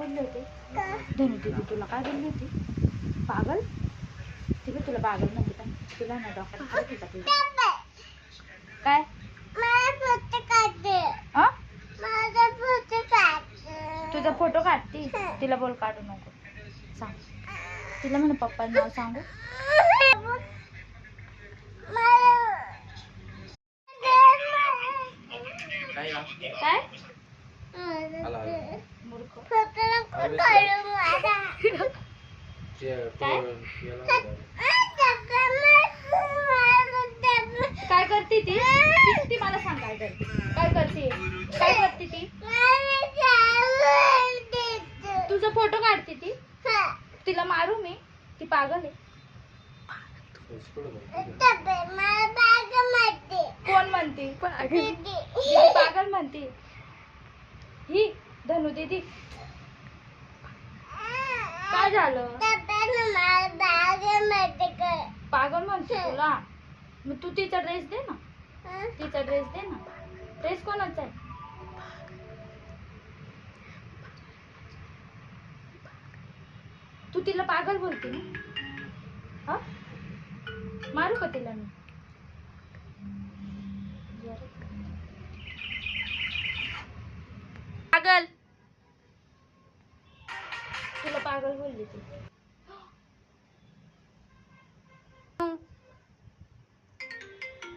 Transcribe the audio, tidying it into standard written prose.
बोलले होते धनु दीदी तुला काय बोलली होती? पागल? ती तुला पागल म्हणते का? तुला ना डॉक्टर काय तुझा फोटो काढती? तिला बोल काढू नको सांग तिला म्हण पप्पा नाव सांगू. काय मूर्ख काय करते ती? ती मला सांग काय करते? काय करते? काय करते ती? तुझा फोटो काढते ती? तिला मारू मी? ती पागल आहे. कोण म्हणते पागल म्हणते? ही धनु दीदी काय झालं? पागल म्हणते तुला? मग तू तिचा ड्रेस दे ना. तिचा ड्रेस दे ना. ड्रेस कोणाचा आहे? तू तिला पागल बोलते ना? हा मारू का तिला मी? पागल तुला पागल बोलली ती.